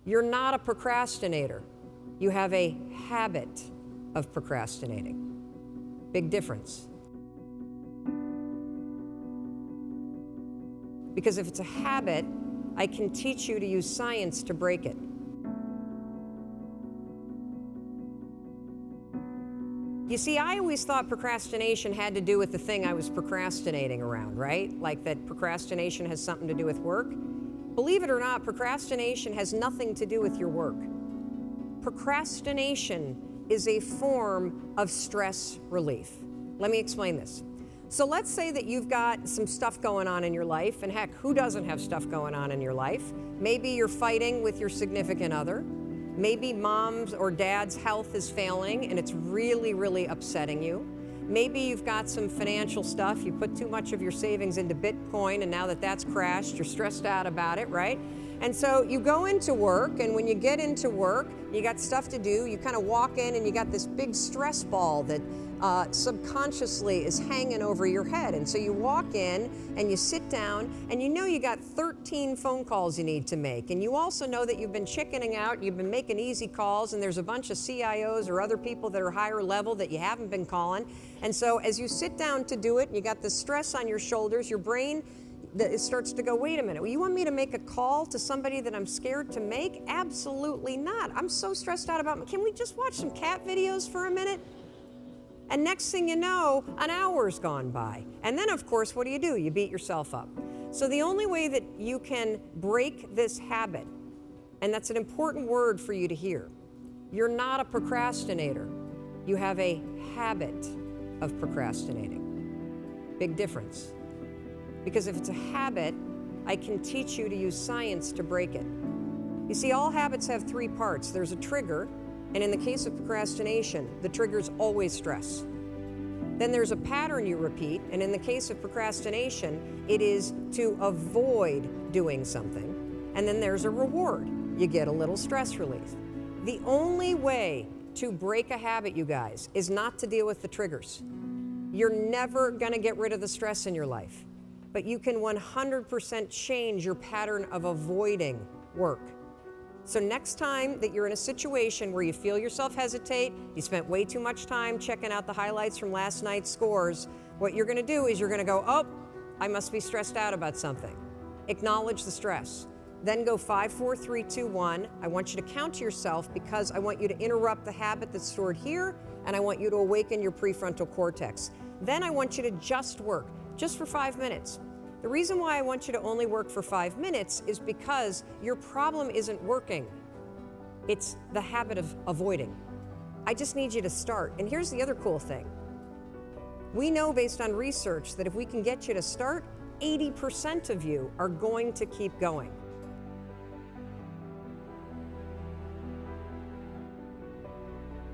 You're not a procrastinator. You have a habit of procrastinating. Big difference. Because if it's a habit, I can teach you to use science to break it. You see, I always thought procrastination had to do with the thing I was procrastinating around, right? Like that procrastination has something to do with work. Believe it or not, procrastination has nothing to do with your work. Procrastination is a form of stress relief. Let me explain this. So let's say that you've got some stuff going on in your life, and heck, who doesn't have stuff going on in your life? Maybe you're fighting with your significant other. Maybe mom's or dad's health is failing and it's really, really upsetting you. Maybe you've got some financial stuff. You put too much of your savings into Bitcoin, and now that that's crashed, you're stressed out about it, right? And so you go into work, and when you get into work, you got stuff to do, you kind of walk in and you got this big stress ball that subconsciously is hanging over your head. And so you walk in and you sit down, and you know you got 13 phone calls you need to make. And you also know that you've been chickening out, you've been making easy calls, and there's a bunch of CIOs or other people that are higher level that you haven't been calling. And so as you sit down to do it, and you got the stress on your shoulders, your brain it starts to go, wait a minute, well, you want me to make a call to somebody that I'm scared to make? Absolutely not. I'm so stressed out about, can we just watch some cat videos for a minute? And next thing you know, an hour's gone by. And then, of course, what do? You beat yourself up. So the only way that you can break this habit, and that's an important word for you to hear, you're not a procrastinator. You have a habit of procrastinating. Big difference. Because if it's a habit, I can teach you to use science to break it. You see, all habits have three parts. There's a trigger, and in the case of procrastination, the trigger's always stress. Then there's a pattern you repeat, and in the case of procrastination, it is to avoid doing something. And then there's a reward. You get a little stress relief. The only way to break a habit, you guys, is not to deal with the triggers. You're never gonna get rid of the stress in your life, but you can 100% change your pattern of avoiding work. So next time that you're in a situation where you feel yourself hesitate, you spent way too much time checking out the highlights from last night's scores, what you're gonna do is you're gonna go, oh, I must be stressed out about something. Acknowledge the stress. Then go 5, 4, 3, 2, 1. I want you to count to yourself because I want you to interrupt the habit that's stored here, and I want you to awaken your prefrontal cortex. Then I want you to just work, just for 5 minutes. The reason why I want you to only work for 5 minutes is because your problem isn't working. It's the habit of avoiding. I just need you to start. And here's the other cool thing. We know based on research that if we can get you to start, 80% of you are going to keep going.